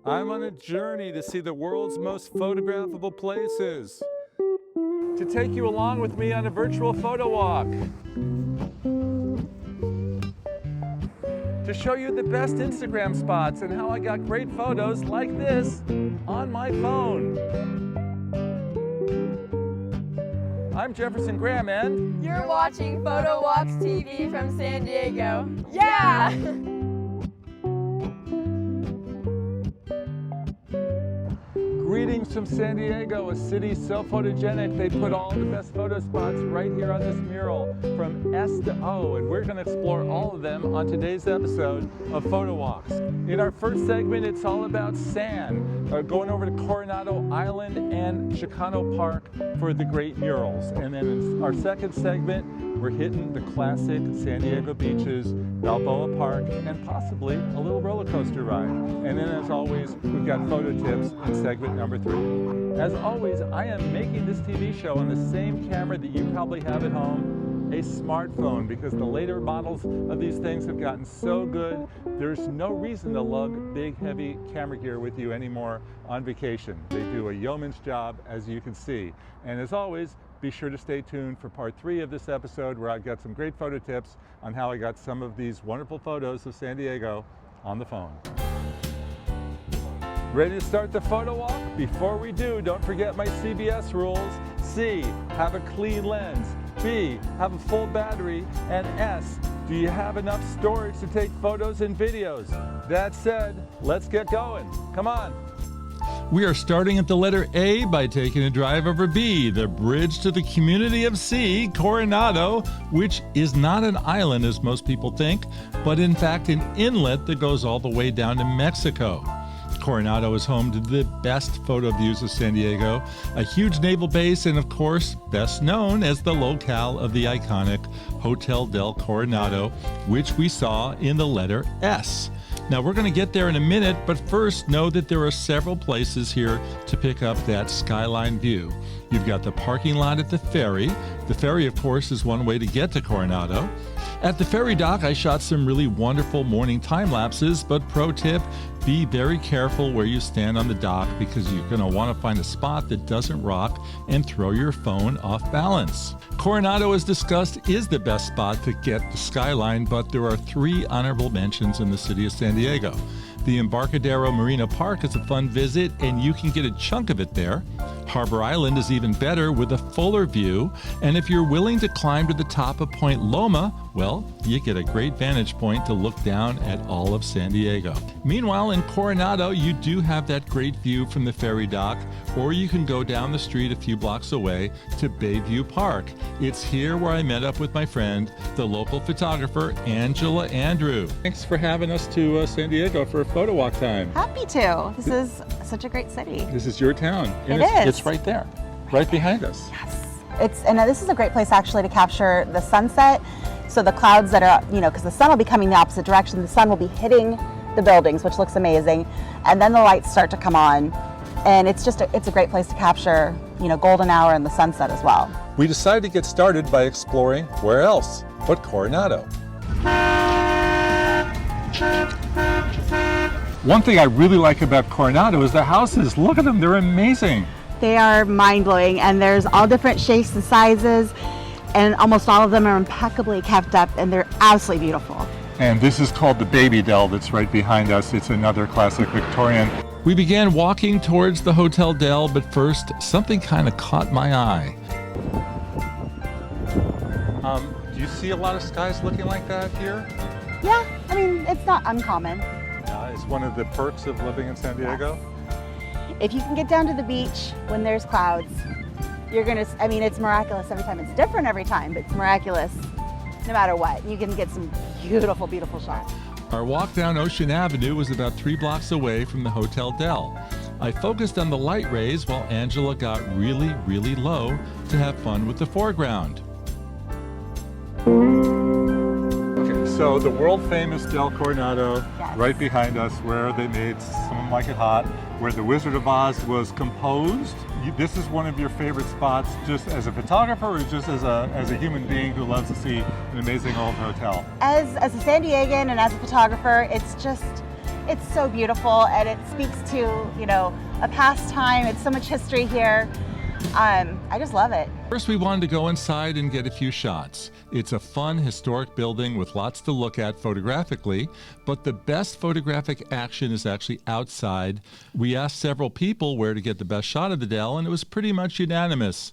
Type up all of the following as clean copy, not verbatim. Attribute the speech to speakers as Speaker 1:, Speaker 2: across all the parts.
Speaker 1: I'm on a journey to see the world's most photographable places. To take you along with me on a virtual photo walk. To show you the best Instagram spots and how I got great photos like this on my phone. I'm Jefferson Graham and
Speaker 2: you're watching PhotowalksTV from San Diego. Yeah!
Speaker 1: Greetings from San Diego, a city so photogenic they put all the best photo spots right here on this mural from S to O, and we're going to explore all of them on today's episode of Photo Walks. In our first segment, it's all about sand, going over to Coronado Island and Chicano Park for the great murals. And then in our second segment, we're hitting the classic San Diego beaches, Balboa Park, and possibly a little roller coaster ride. And then as always, we've got photo tips in segment number 3. As always, I am making this TV show on the same camera that you probably have at home, a smartphone, because the later models of these things have gotten so good, there's no reason to lug big, heavy camera gear with you anymore on vacation. They do a yeoman's job, as you can see. And as always, be sure to stay tuned for part 3 of this episode, where I've got some great photo tips on how I got some of these wonderful photos of San Diego on the phone. Ready to start the photo walk? Before we do, don't forget my CBS rules. C, have a clean lens. B, have a full battery. And S, do you have enough storage to take photos and videos? That said, let's get going. Come on. We are starting at the letter A by taking a drive over B, the bridge to the community of C, Coronado, which is not an island as most people think, but in fact an inlet that goes all the way down to Mexico. Coronado is home to the best photo views of San Diego, a huge naval base, and of course, best known as the locale of the iconic Hotel Del Coronado, which we saw in the letter S. Now, we're going to get there in a minute, but first know that there are several places here to pick up that skyline view. You've got the parking lot at the ferry. The ferry, of course, is one way to get to Coronado. At the ferry dock, I shot some really wonderful morning time lapses, but pro tip, be very careful where you stand on the dock, because you're going to want to find a spot that doesn't rock and throw your phone off balance. Coronado, as discussed, is the best spot to get the skyline, but there are 3 honorable mentions in the city of San Diego. The Embarcadero Marina Park is a fun visit, and you can get a chunk of it there. Harbor Island is even better with a fuller view, and if you're willing to climb to the top of Point Loma, well, you get a great vantage point to look down at all of San Diego. Meanwhile, in Coronado, you do have that great view from the ferry dock, or you can go down the street a few blocks away to Bayview Park. It's here where I met up with my friend, the local photographer, Angela Andrew. Thanks for having us to San Diego for a photo walk time.
Speaker 3: Happy to. This is such a great city.
Speaker 1: This is your town.
Speaker 3: It is.
Speaker 1: It's right there, right behind us.
Speaker 3: Yes. And this is a great place actually to capture the sunset. So the clouds that are, because the sun will be coming the opposite direction, the sun will be hitting the buildings, which looks amazing. And then the lights start to come on. And it's a great place to capture, golden hour and the sunset as well.
Speaker 1: We decided to get started by exploring where else but Coronado. One thing I really like about Coronado is the houses. Look at them, they're amazing.
Speaker 3: They are mind-blowing, and there's all different shapes and sizes, and almost all of them are impeccably kept up, and they're absolutely beautiful.
Speaker 1: And this is called the Baby Del that's right behind us. It's another classic Victorian. We began walking towards the Hotel Del, but first, something kind of caught my eye. Do you see a lot of skies looking like that here?
Speaker 3: Yeah, it's not uncommon.
Speaker 1: It's one of the perks of living in San Diego.
Speaker 3: Yes. If you can get down to the beach when there's clouds, it's miraculous every time. It's different every time, but it's miraculous no matter what. You can get some beautiful, beautiful shots.
Speaker 1: Our walk down Ocean Avenue was about 3 blocks away from the Hotel Del. I focused on the light rays while Angela got really, really low to have fun with the foreground. So the world-famous Del Coronado,
Speaker 3: yes,
Speaker 1: right behind us, where they made Someone Like It Hot, where The Wizard of Oz was composed. This is one of your favorite spots, just as a photographer, or just as a human being who loves to see an amazing old hotel?
Speaker 3: As a San Diegan and as a photographer, it's just It's so beautiful, and it speaks to, you know, a past time. It's so much history here. I just love it.
Speaker 1: First, we wanted to go inside and get a few shots. It's a fun, historic building with lots to look at photographically, but the best photographic action is actually outside. We asked several people where to get the best shot of the Del, and it was pretty much unanimous: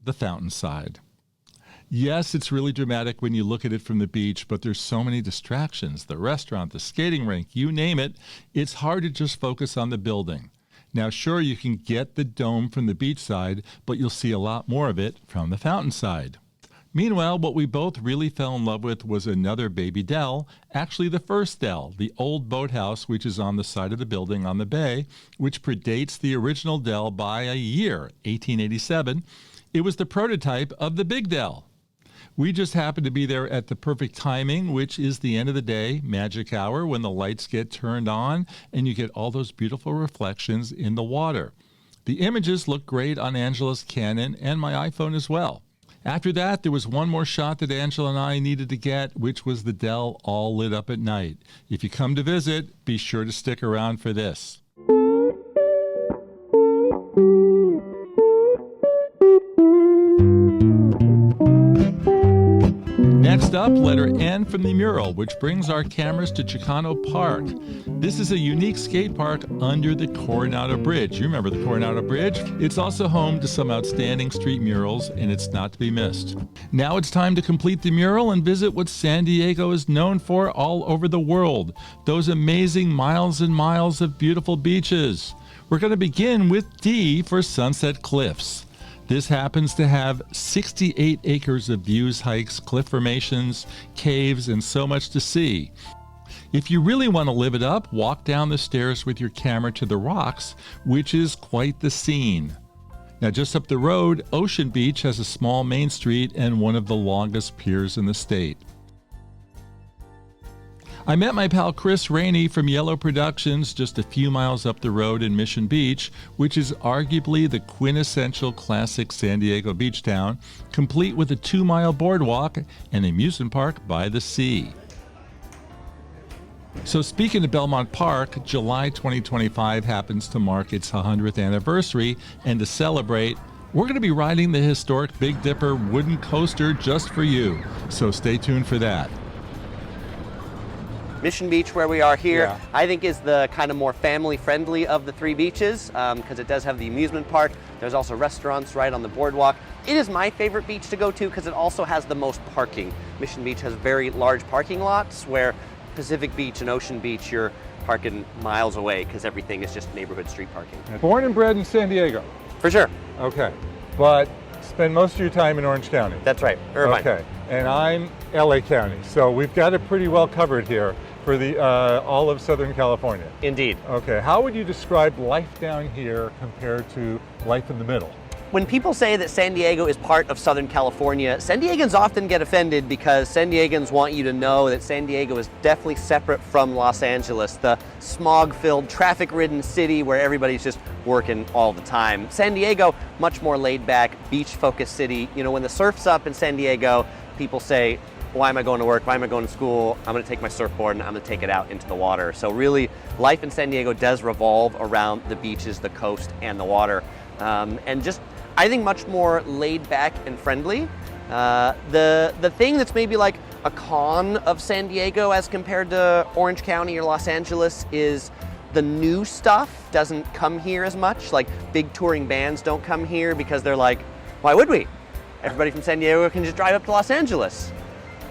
Speaker 1: the fountain side. Yes, it's really dramatic when you look at it from the beach, but there's so many distractions. The restaurant, the skating rink, you name it. It's hard to just focus on the building. Now, sure, you can get the dome from the beach side, but you'll see a lot more of it from the fountain side. Meanwhile, what we both really fell in love with was another baby Del, actually the first Del, the old boathouse, which is on the side of the building on the bay, which predates the original Del by a year, 1887. It was the prototype of the big Del. We just happened to be there at the perfect timing, which is the end of the day, magic hour, when the lights get turned on and you get all those beautiful reflections in the water. The images look great on Angela's Canon and my iPhone as well. After that, there was one more shot that Angela and I needed to get, which was the Del all lit up at night. If you come to visit, be sure to stick around for this. Next up, letter N from the mural, which brings our cameras to Chicano Park. This is a unique skate park under the Coronado Bridge. You remember the Coronado Bridge? It's also home to some outstanding street murals, and it's not to be missed. Now it's time to complete the mural and visit what San Diego is known for all over the world, those amazing miles and miles of beautiful beaches. We're going to begin with D for Sunset Cliffs. This happens to have 68 acres of views, hikes, cliff formations, caves, and so much to see. If you really want to live it up, walk down the stairs with your camera to the rocks, which is quite the scene. Now, just up the road, Ocean Beach has a small main street and one of the longest piers in the state. I met my pal Chris Raney from Yellow Productions just a few miles up the road in Mission Beach, which is arguably the quintessential classic San Diego beach town, complete with a 2-mile boardwalk and amusement park by the sea. So speaking of Belmont Park, July 2025 happens to mark its 100th anniversary, and to celebrate, we're going to be riding the historic Big Dipper wooden coaster just for you, so stay tuned for that.
Speaker 4: Mission Beach, where we are here,
Speaker 1: Yeah.
Speaker 4: I think is the kind of more family-friendly of the three beaches because it does have the amusement park. There's also restaurants right on the boardwalk. It is my favorite beach to go to because it also has the most parking. Mission Beach has very large parking lots where Pacific Beach and Ocean Beach, you're parking miles away because everything is just neighborhood street parking.
Speaker 1: Born and bred in San Diego.
Speaker 4: For sure.
Speaker 1: Okay. But spend most of your time in Orange County.
Speaker 4: That's right. Irvine.
Speaker 1: Okay. And I'm LA County. So we've got it pretty well covered here for the all of Southern California.
Speaker 4: Indeed.
Speaker 1: Okay. How would you describe life down here compared to life in the middle?
Speaker 4: When people say that San Diego is part of Southern California, San Diegans often get offended because San Diegans want you to know that San Diego is definitely separate from Los Angeles, the smog-filled, traffic-ridden city where everybody's just working all the time. San Diego, much more laid-back, beach-focused city. You know, when the surf's up in San Diego, people say, why am I going to work? Why am I going to school? I'm going to take my surfboard and I'm going to take it out into the water. So really, life in San Diego does revolve around the beaches, the coast, and the water. And just, I think, much more laid back and friendly. The thing that's maybe like a con of San Diego as compared to Orange County or Los Angeles is the new stuff doesn't come here as much. Like big touring bands don't come here because they're like, why would we? Everybody from San Diego can just drive up to Los Angeles.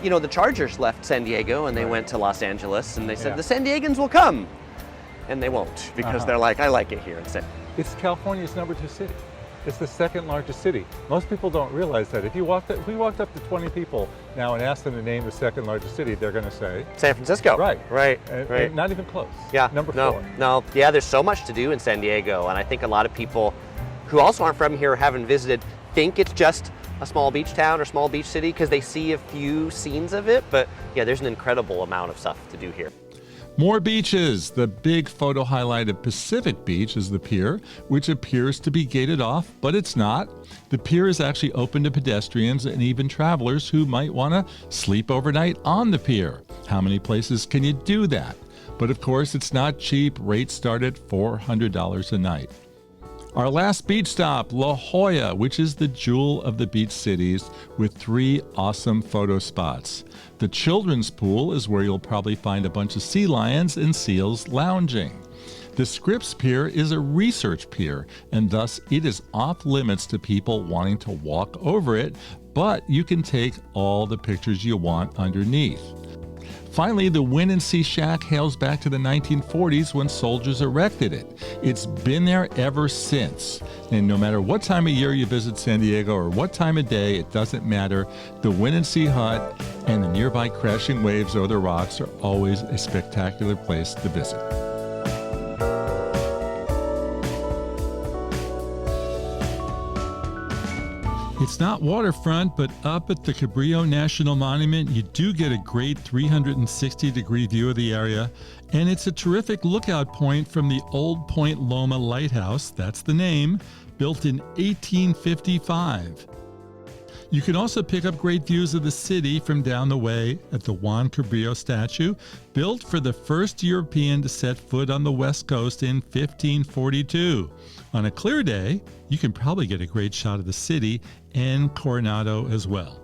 Speaker 4: You know, the Chargers left San Diego and they went to Los Angeles and they said, the San Diegans will come. And they won't because they're like, I like it here.
Speaker 1: It's California's #2 city. It's the second largest city. Most people don't realize that. If we walked up to 20 people now and asked them to name the second largest city, they're going to say
Speaker 4: San Francisco.
Speaker 1: Right.
Speaker 4: Right.
Speaker 1: And not even close.
Speaker 4: Yeah.
Speaker 1: Number 4.
Speaker 4: No. Yeah, there's so much to do in San Diego, and I think a lot of people who also aren't from here or haven't visited think it's just a small beach town or small beach city because they see a few scenes of it, but yeah, there's an incredible amount of stuff to do here.
Speaker 1: More beaches. The big photo highlight of Pacific Beach is the pier, which appears to be gated off, but it's not. The pier is actually open to pedestrians and even travelers who might want to sleep overnight on the pier. How many places can you do that? But of course, it's not cheap. Rates start at $400 a night. Our last beach stop, La Jolla, which is the jewel of the beach cities with 3 awesome photo spots. The children's pool is where you'll probably find a bunch of sea lions and seals lounging. The Scripps Pier is a research pier, and thus it is off limits to people wanting to walk over it, but you can take all the pictures you want underneath. Finally, the Win and See Shack hails back to the 1940s when soldiers erected it. It's been there ever since. And no matter what time of year you visit San Diego or what time of day, it doesn't matter. The Win and See hut and the nearby crashing waves or the rocks are always a spectacular place to visit. It's not waterfront, but up at the Cabrillo National Monument, you do get a great 360-degree view of the area, and it's a terrific lookout point from the Old Point Loma Lighthouse, that's the name, built in 1855. You can also pick up great views of the city from down the way at the Juan Cabrillo statue, built for the first European to set foot on the West Coast in 1542. On a clear day, you can probably get a great shot of the city and Coronado as well.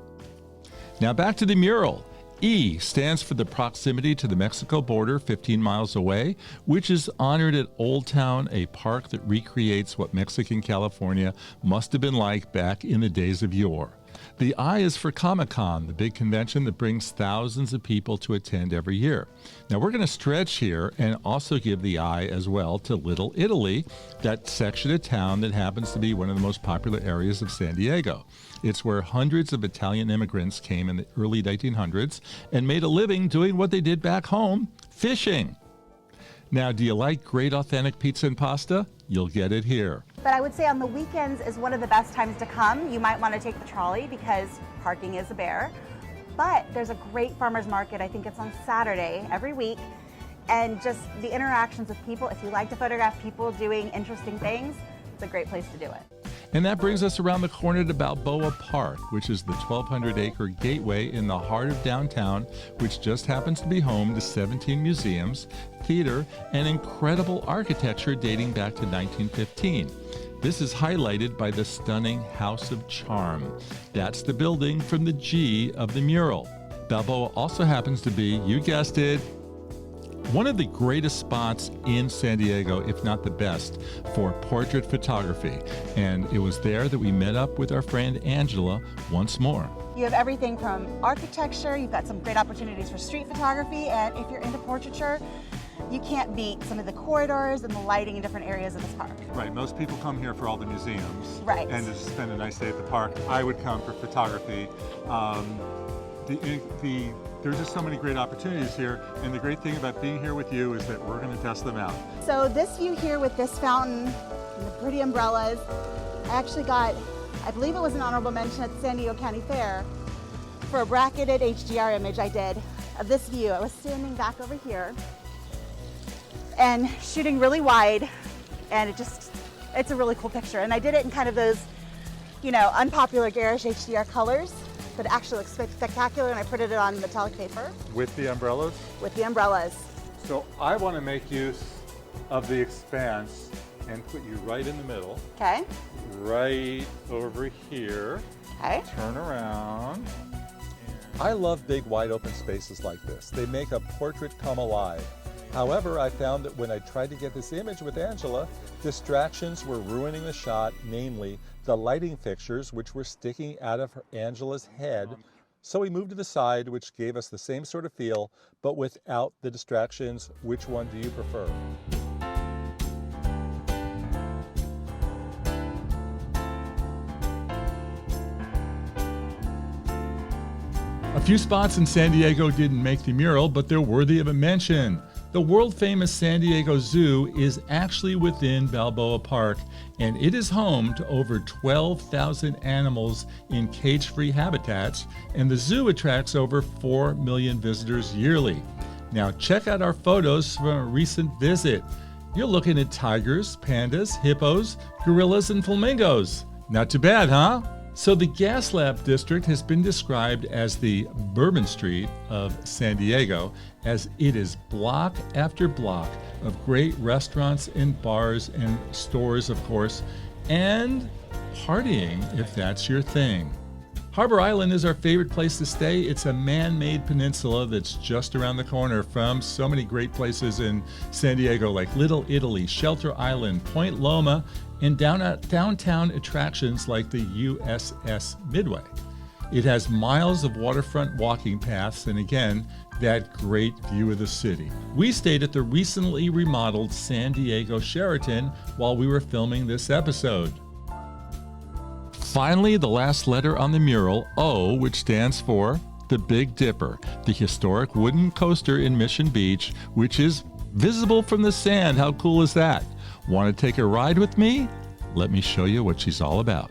Speaker 1: Now back to the mural. E stands for the proximity to the Mexico border 15 miles away, which is honored at Old Town, a park that recreates what Mexican California must have been like back in the days of yore. The I is for Comic-Con, the big convention that brings thousands of people to attend every year. Now we're going to stretch here and also give the I as well to Little Italy, that section of town that happens to be one of the most popular areas of San Diego. It's where hundreds of Italian immigrants came in the early 1900s and made a living doing what they did back home, fishing. Now, do you like great authentic pizza and pasta? You'll get it here.
Speaker 3: But I would say on the weekends is one of the best times to come. You might want to take the trolley because parking is a bear. But there's a great farmer's market. I think it's on Saturday every week. And just the interactions with people. If you like to photograph people doing interesting things, it's a great place to do it.
Speaker 1: And that brings us around the corner to Balboa Park, which is the 1,200-acre gateway in the heart of downtown, which just happens to be home to 17 museums, theater, and incredible architecture dating back to 1915. This is highlighted by the stunning House of Charm. That's the building from the G of the mural. Balboa also happens to be, you guessed it, one of the greatest spots in San Diego, if not the best, for portrait photography. And it was there that we met up with our friend Angela once more.
Speaker 3: You have everything from architecture, you've got some great opportunities for street photography, and if you're into portraiture, you can't beat some of the corridors and the lighting in different areas of this park.
Speaker 1: Right, most people come here for all the museums.
Speaker 3: Right.
Speaker 1: And to spend a nice day at the park. I would come for photography. There's just so many great opportunities here, and the great thing about being here with you is that we're going to test them out.
Speaker 3: So this view here with this fountain and the pretty umbrellas, I actually got, I believe it was an honorable mention at the San Diego County Fair for a bracketed HDR image I did of this view. I was standing back over here and shooting really wide, and it's a really cool picture. And I did it in kind of those, unpopular garish HDR colors, but it actually looks spectacular, and I printed it on metallic paper.
Speaker 1: With the umbrellas?
Speaker 3: With the umbrellas.
Speaker 1: So I want to make use of the expanse and put you right in the middle.
Speaker 3: Okay.
Speaker 1: Right over here.
Speaker 3: Okay.
Speaker 1: Turn around. I love big wide open spaces like this. They make a portrait come alive. However, I found that when I tried to get this image with Angela, distractions were ruining the shot, namely the lighting fixtures, which were sticking out of Angela's head. So we moved to the side, which gave us the same sort of feel, but without the distractions. Which one do you prefer? A few spots in San Diego didn't make the mural, but they're worthy of a mention. The world-famous San Diego Zoo is actually within Balboa Park, and it is home to over 12,000 animals in cage-free habitats, and the zoo attracts over 4 million visitors yearly. Now check out our photos from a recent visit. You're looking at tigers, pandas, hippos, gorillas, and flamingos. Not too bad, huh? So the Gas Lab District has been described as the Bourbon Street of San Diego, as it is block after block of great restaurants and bars and stores, of course, and partying if that's your thing. Harbor Island is our favorite place to stay. It's a man-made peninsula that's just around the corner from so many great places in San Diego like Little Italy, Shelter Island, Point Loma, and downtown attractions like the USS Midway. It has miles of waterfront walking paths and again, that great view of the city. We stayed at the recently remodeled San Diego Sheraton while we were filming this episode. Finally, the last letter on the mural, O, which stands for the Big Dipper, the historic wooden coaster in Mission Beach, which is visible from the sand. How cool is that? Want to take a ride with me? Let me show you what she's all about.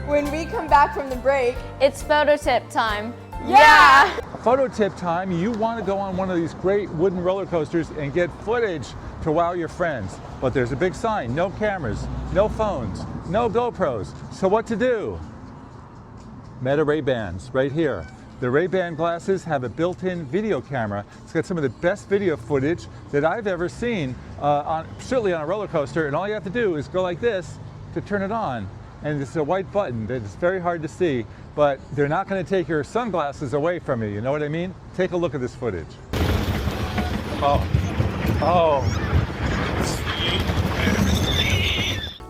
Speaker 2: When we come back from the break,
Speaker 5: It's photo tip time.
Speaker 2: yeah!
Speaker 1: Photo tip time, you want to go on one of these great wooden roller coasters and get footage to wow your friends. But there's a big sign, no cameras, no phones, no GoPros. So what to do? Meta Ray-Bans, right here. The Ray-Ban glasses have a built-in video camera. It's got some of the best video footage that I've ever seen, certainly on a roller coaster, and all you have to do is go like this to turn it on. And it's a white button that is very hard to see, but they're not going to take your sunglasses away from you. You know what I mean? Take a look at this footage.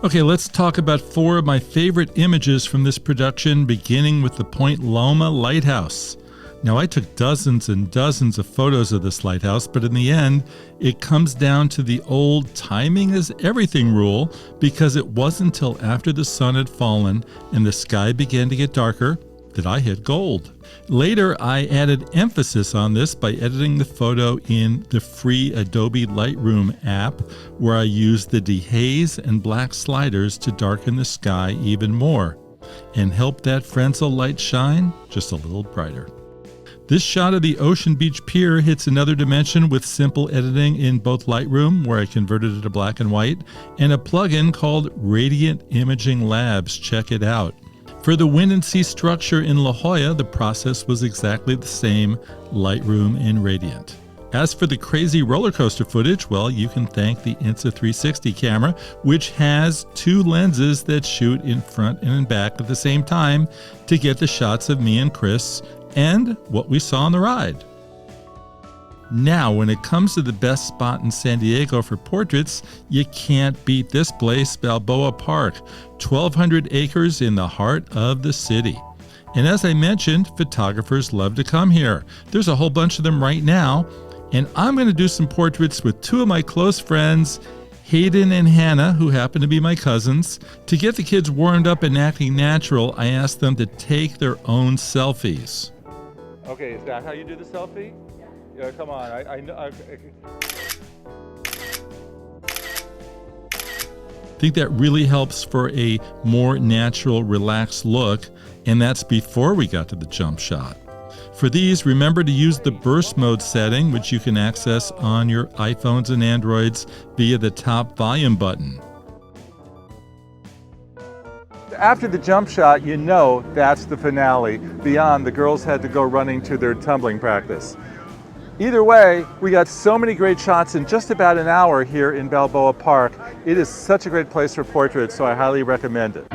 Speaker 1: Okay, let's talk about 4 of my favorite images from this production, beginning with the Point Loma Lighthouse. Now, I took dozens and dozens of photos of this lighthouse, but in the end, it comes down to the old timing is everything rule, because it wasn't until after the sun had fallen and the sky began to get darker that I hit gold. Later, I added emphasis on this by editing the photo in the free Adobe Lightroom app, where I used the dehaze and black sliders to darken the sky even more and help that Fresnel light shine just a little brighter. This shot of the Ocean Beach Pier hits another dimension with simple editing in both Lightroom, where I converted it to black and white, and a plugin called Radiant Imaging Labs. Check it out. For the wind and sea structure in La Jolla, the process was exactly the same, Lightroom and Radiant. As for the crazy roller coaster footage, well, you can thank the Insta360 camera, which has 2 lenses that shoot in front and in back at the same time to get the shots of me and Chris and what we saw on the ride. Now, when it comes to the best spot in San Diego for portraits, you can't beat this place, Balboa Park, 1,200 acres in the heart of the city. And as I mentioned, photographers love to come here. There's a whole bunch of them right now, and I'm going to do some portraits with 2 of my close friends, Hayden and Hannah, who happen to be my cousins. To get the kids warmed up and acting natural, I asked them to take their own selfies. Okay, is that how you do the selfie? Yeah, come on. I know. I think that really helps for a more natural, relaxed look, and that's before we got to the jump shot. For these, remember to use the burst mode setting, which you can access on your iPhones and Androids via the top volume button. After the jump shot, you know that's the finale. Beyond, the girls had to go running to their tumbling practice. Either way, we got so many great shots in just about an hour here in Balboa Park. It is such a great place for portraits, so I highly recommend it.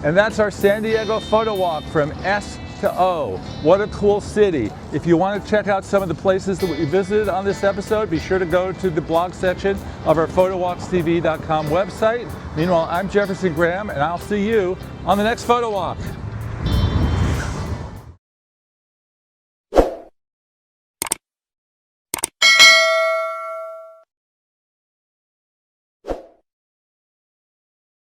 Speaker 1: And that's our San Diego photo walk from S to O. What a cool city. If you want to check out some of the places that we visited on this episode, be sure to go to the blog section of our PhotowalksTV.com website. Meanwhile, I'm Jefferson Graham, and I'll see you on the next photo walk.